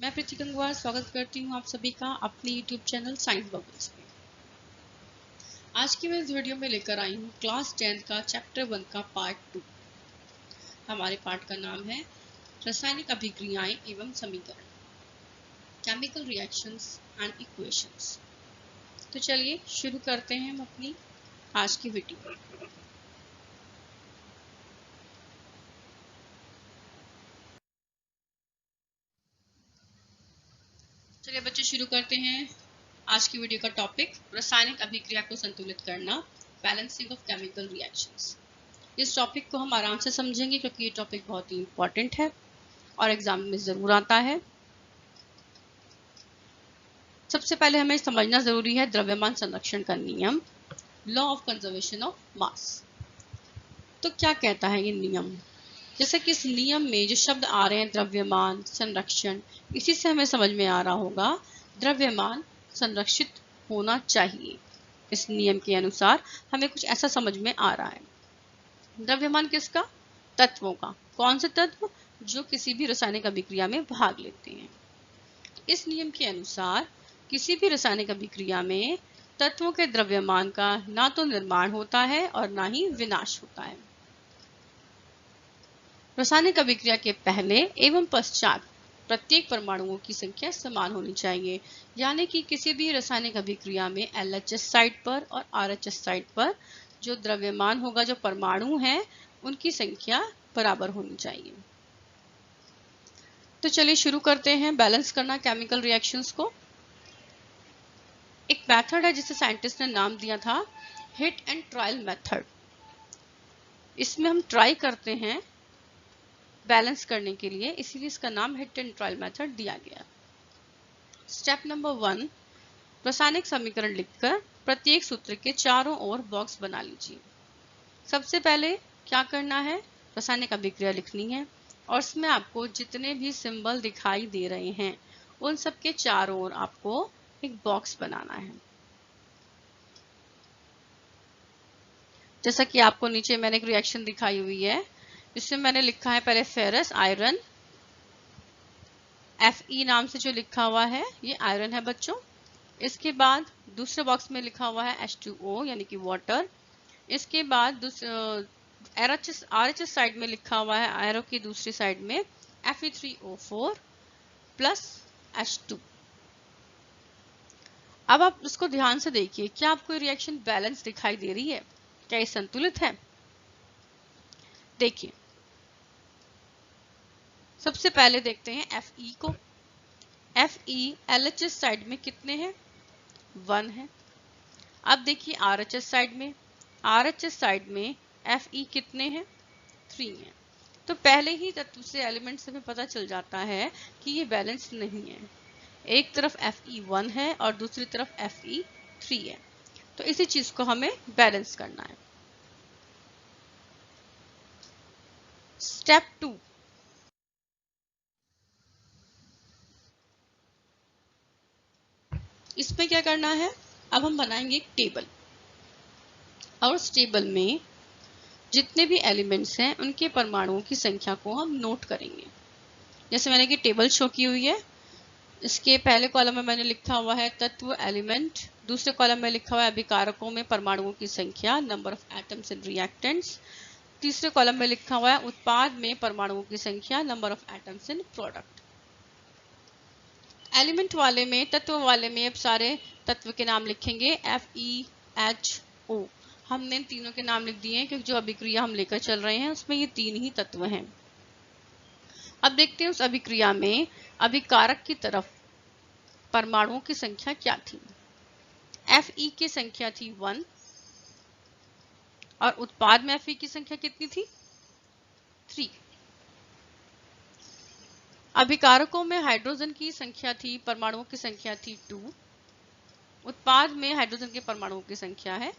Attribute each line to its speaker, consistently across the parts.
Speaker 1: मैं प्रीति गंगवार स्वागत करती हूँ आप सभी का अपने YouTube चैनल साइंस बबल्स पे। आज की मैं इस वीडियो में लेकर आई हूँ क्लास 10 का चैप्टर 1 का पार्ट 2। हमारे पार्ट का नाम है रासायनिक अभिक्रियाएं एवं समीकरण, केमिकल रिएक्शंस एंड इक्वेशंस। तो चलिए शुरू करते हैं हम अपनी आज की वीडियो। चलिए बच्चे शुरू करते हैं आज की वीडियो का टॉपिक, रासायनिक अभिक्रिया को संतुलित करना, बैलेंसिंग ऑफ केमिकल रिएक्शंस। इस टॉपिक को हम आराम से समझेंगे क्योंकि ये टॉपिक बहुत ही इम्पोर्टेंट है और एग्जाम में ज़रूर आता है। सबसे पहले हमें समझना ज़रूरी है द्रव्यमान संरक्षण का नियम, law of conservation of mass. तो क्या कहता है ये नियम? जैसे कि इस नियम में जो शब्द आ रहे हैं द्रव्यमान, संरक्षण, इसी से हमें समझ में आ रहा होगा द्रव्यमान संरक्षित होना चाहिए। इस नियम के अनुसार हमें कुछ ऐसा समझ में आ रहा है। द्रव्यमान किसका? तत्वों का। कौन से तत्व? जो किसी भी रासायनिक अभिक्रिया में भाग लेते हैं। इस नियम के अनुसार किसी भी रासायनिक अभिक्रिया में तत्वों के द्रव्यमान का ना तो निर्माण होता है और ना ही विनाश होता है। रासायनिक अभिक्रिया के पहले एवं पश्चात प्रत्येक परमाणुओं की संख्या समान होनी चाहिए, यानी कि किसी भी रासायनिक अभिक्रिया में LHS साइड पर और RHS साइड पर जो द्रव्यमान होगा, जो परमाणु हैं, उनकी संख्या बराबर होनी चाहिए। तो चलिए शुरू करते हैं बैलेंस करना केमिकल रिएक्शंस को। एक मेथड है जिसे साइंटिस्ट ने नाम दिया था हिट एंड ट्रायल मेथड। इसमें हम ट्राई करते हैं बैलेंस करने के लिए, इसीलिए इसका नाम हिट एंड ट्रायल मेथड दिया गया। स्टेप नंबर 1, रासायनिक समीकरण लिखकर प्रत्येक सूत्र के चारों ओर बॉक्स बना लीजिए। सबसे पहले क्या करना है? रासायनिक अभिक्रिया लिखनी है और इसमें आपको जितने भी सिंबल दिखाई दे रहे हैं उन सब के चारों ओर आपको एक बॉक्स बनाना है। जैसा कि आपको नीचे मैंने एक रिएक्शन दिखाई हुई है, इसमें मैंने लिखा है पहले फेरस आयरन, Fe नाम से जो लिखा हुआ है ये आयरन है बच्चों। इसके बाद दूसरे बॉक्स में लिखा हुआ है H2O यानी कि वाटर। इसके बाद RHS साइड में लिखा हुआ है, आयरो की दूसरी साइड में Fe3O4 प्लस H2। अब आप इसको ध्यान से देखिए, क्या आपको रिएक्शन बैलेंस दिखाई दे रही है? क्या ये संतुलित है? देखिए, सबसे पहले देखते हैं Fe को। Fe LHS साइड में कितने हैं? 1 है। अब देखिए RHS साइड में, RHS साइड में Fe कितने हैं? 3 है। तो पहले ही तत्व से, एलिमेंट से हमें पता चल जाता है कि ये बैलेंस नहीं है। एक तरफ Fe1 है और दूसरी तरफ Fe3 है, तो इसी चीज को हमें बैलेंस करना है। स्टेप 2, इसमें क्या करना है? अब हम बनाएंगे एक टेबल और उस टेबल में जितने भी एलिमेंट्स हैं उनके परमाणुओं की संख्या को हम नोट करेंगे। जैसे मैंने कि टेबल शो की हुई है। इसके पहले कॉलम में मैंने लिखा हुआ है तत्व एलिमेंट, दूसरे कॉलम में लिखा हुआ है अभिकारकों में परमाणुओं की संख्या, number of atoms in reactants. तीसरे कॉलम में लिखा हुआ है उत्पाद में परमाणुओं की संख्या, number of atoms in product. Element वाले में, तत्व वाले में अब सारे तत्व के नाम लिखेंगे FeHO। हमने इन तीनों के नाम लिख दिए हैं क्योंकि जो अभिक्रिया हम लेकर चल रहे हैं उसमें ये 3 ही तत्व हैं। अब देखते हैं उस अभिक्रिया में अभिकारक की तरफ परमाणुओं की संख्या क्या थी। Fe की संख्या थी 1 और उत्पाद में Fe की संख्या कितनी थी? 3। अभिकारकों में हाइड्रोजन की संख्या थी, परमाणुओं की संख्या थी 2। उत्पाद में हाइड्रोजन के परमाणुओं की संख्या है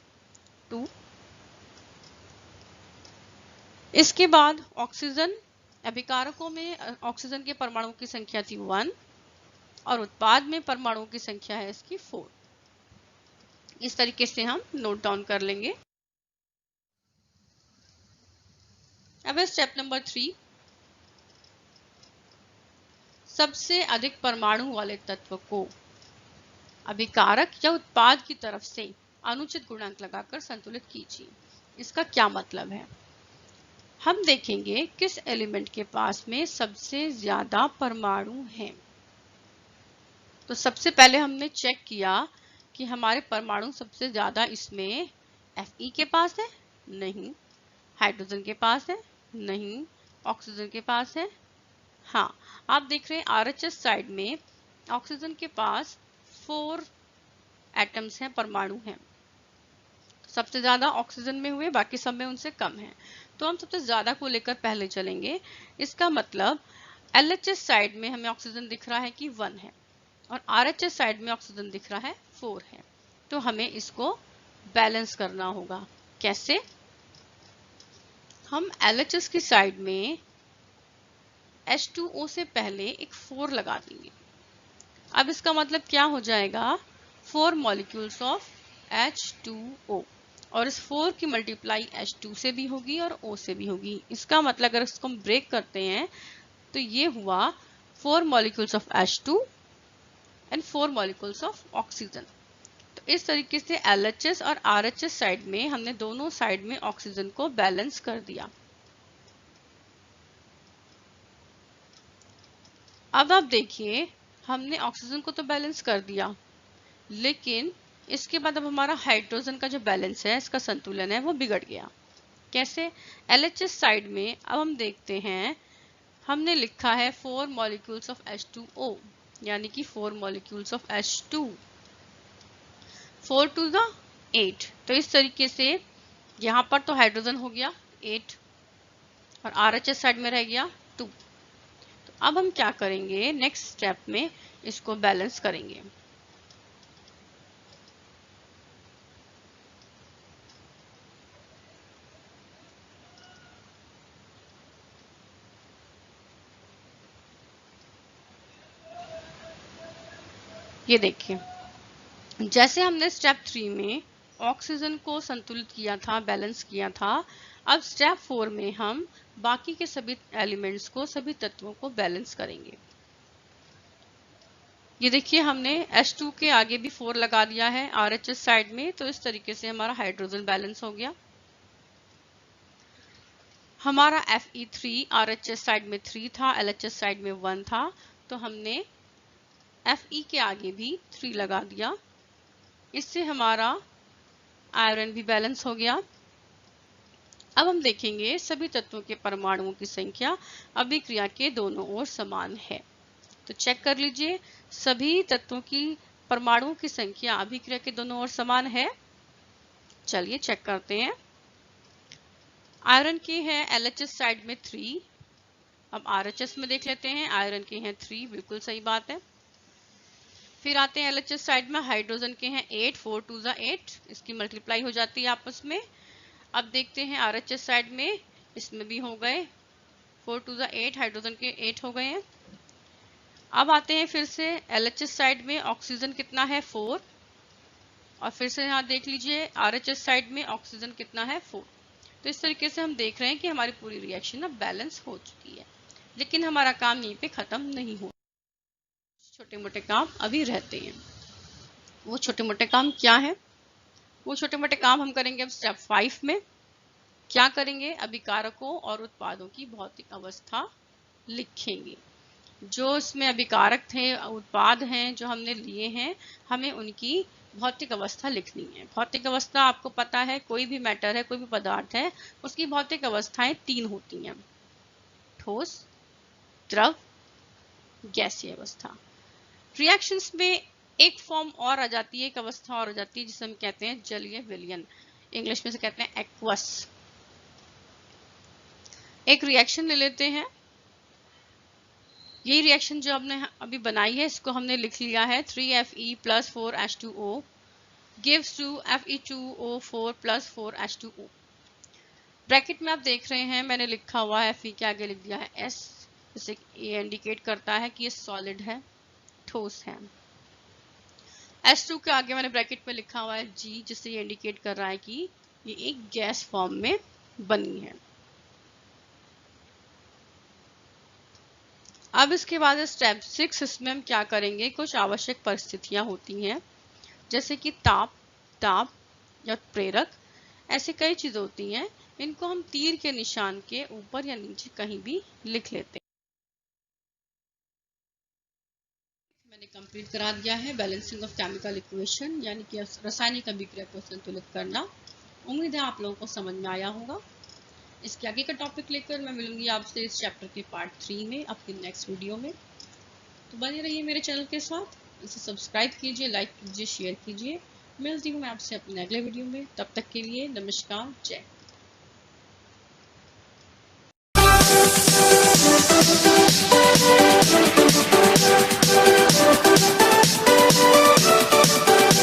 Speaker 1: 2। इसके बाद ऑक्सीजन, अभिकारकों में ऑक्सीजन के परमाणुओं की संख्या थी 1 और उत्पाद में परमाणुओं की संख्या है इसकी 4। इस तरीके से हम नोट डाउन कर लेंगे। अब स्टेप नंबर 3, सबसे अधिक परमाणु वाले तत्व को अभिकारक या उत्पाद की तरफ से अनुचित गुणांक लगाकर संतुलित कीजिए। इसका क्या मतलब है? हम देखेंगे किस एलिमेंट के पास में सबसे ज्यादा परमाणु हैं। तो सबसे पहले हमने चेक किया कि हमारे परमाणु सबसे ज्यादा इसमें Fe के पास है, नहीं। हाइड्रोजन के पास है, नहीं। ऑक्सीजन के पास है, हाँ। आप देख रहे हैं RHS साइड में ऑक्सीजन के पास 4 एटम्स हैं, परमाणु हैं। सबसे ज्यादा ऑक्सीजन में हुए, बाकी सब में उनसे कम है। तो हम सबसे ज्यादा को लेकर पहले चलेंगे। इसका मतलब LHS साइड में हमें ऑक्सीजन दिख रहा है कि 1 है और RHS साइड में ऑक्सीजन दिख रहा है 4 है। तो हमें इसको बैलेंस करना होगा। कैसे? हम LHS की साइड में H2O से पहले एक 4 लगा देंगे। अब इसका मतलब क्या हो जाएगा? 4 मॉलिक्यूल्स ऑफ H2O, और इस 4 की मल्टीप्लाई H2 से भी होगी और O से भी होगी। इसका मतलब अगर इसको हम ब्रेक करते हैं तो ये हुआ 4 molecules of H2 and 4 molecules of oxygen. तो इस तरीके से LHS और RHS साइड में हमने दोनों साइड में ऑक्सीजन को बैलेंस कर दिया। अब आप देखिए, हमने ऑक्सीजन को तो बैलेंस कर दिया, लेकिन इसके बाद अब हमारा हाइड्रोजन का जो बैलेंस है, इसका संतुलन है, वो बिगड़ गया। कैसे? LHS साइड में अब हम देखते हैं, हमने लिखा है 4 मॉलिक्यूल्स ऑफ H2O, यानी कि 4 molecules of H2, 4 to the 8। तो इस तरीके से यहाँ पर तो हाइड्रोजन हो गया 8 और RHS साइड में रह गया 2। तो अब हम क्या करेंगे? नेक्स्ट स्टेप में इसको बैलेंस करेंगे। ये देखिए, जैसे हमने स्टेप 3 में ऑक्सीजन को संतुलित किया था, बैलेंस किया था, अब स्टेप 4 में हम बाकी के सभी एलिमेंट्स को, सभी तत्वों को बैलेंस करेंगे। ये देखिए, हमने H2 के आगे भी 4 लगा दिया है RHS साइड में, तो इस तरीके से हमारा हाइड्रोजन बैलेंस हो गया। हमारा Fe3 RHS साइड में 3 था, LHS साइड में 1 था, तो हमने Fe के आगे भी 3 लगा दिया। इससे हमारा आयरन भी बैलेंस हो गया। अब हम देखेंगे सभी तत्वों के परमाणुओं की संख्या अभिक्रिया के दोनों ओर समान है। तो चेक कर लीजिए, सभी तत्वों की परमाणुओं की संख्या अभिक्रिया के दोनों ओर समान है। चलिए चेक करते हैं। आयरन की है LHS साइड में 3, अब RHS में देख लेते हैं, आयरन की है 3, बिल्कुल सही बात है। फिर आते हैं LHS साइड में, हाइड्रोजन के हैं 8, 4 टू द 8, इसकी मल्टीप्लाई हो जाती है आपस में। अब देखते हैं RHS साइड में, इसमें भी हो गए 4 टू द 8, हाइड्रोजन के 8 हो गए हैं। अब आते हैं फिर से LHS साइड में, ऑक्सीजन कितना है 4, और फिर से यहाँ देख लीजिए RHS साइड में ऑक्सीजन कितना है 4। तो इस तरीके से हम देख रहे हैं कि हमारी पूरी रिएक्शन अब बैलेंस हो चुकी है, लेकिन हमारा काम यहीं पे खत्म नहीं हो, छोटे मोटे काम अभी रहते हैं। वो छोटे मोटे काम क्या है? वो छोटे मोटे काम हम करेंगे अब स्टेप 5 में। क्या करेंगे? अभिकारकों और उत्पादों की भौतिक अवस्था लिखेंगे। जो इसमें अभिकारक थे, उत्पाद हैं जो हमने लिए हैं, हमें उनकी भौतिक अवस्था लिखनी है। भौतिक अवस्था आपको पता है, कोई भी मैटर है, कोई भी पदार्थ है, उसकी भौतिक अवस्थाएं 3 होती हैं: ठोस, द्रव, गैसीय अवस्था। रिएक्शंस में एक फॉर्म और आ जाती है, एक अवस्था और आ जाती है, जिसे हम कहते हैं जलीय विलयन, इंग्लिश में से कहते हैं एक्वस। एक रिएक्शन ले लेते हैं। यही रिएक्शन जो हमने अभी बनाई है, इसको हमने लिख लिया है 3Fe plus 4H2O gives to Fe2O4 plus 4H2O। Bracket में आप देख रहे हैं मैंने लिखा हुआ है Fe के आगे लिख दिया है S, जिसे ये इंडिकेट करता है कि ये सॉलिड है, ठोस है। H2 के आगे मैंने ब्रैकेट में लिखा हुआ है G, जिससे ये इंडिकेट कर रहा है कि ये एक गैस फॉर्म में बनी है। अब इसके बाद स्टेप 6, इसमें हम क्या करेंगे, कुछ आवश्यक परिस्थितियां होती हैं जैसे कि ताप, दाब या प्रेरक, ऐसे कई चीजें होती हैं। इनको हम तीर के निशान के ऊपर या नीचे कहीं भी लिख लेते हैं। मैंने कंप्लीट करा दिया है बैलेंसिंग ऑफ केमिकल इक्वेशन, यानी कि रासायनिक अभिक्रिया को संतुलित करना। उम्मीद है आप लोगों को समझ में आया होगा। इसके आगे का टॉपिक लेकर मैं मिलूंगी आपसे इस चैप्टर के पार्ट 3 में अपनी नेक्स्ट वीडियो में। तो बने रहिए मेरे चैनल के साथ, इसे सब्सक्राइब कीजिए, लाइक कीजिए, शेयर कीजिए। मिलती हूँ मैं आपसे अपने अगले वीडियो में। तब तक के लिए नमस्कार, जय।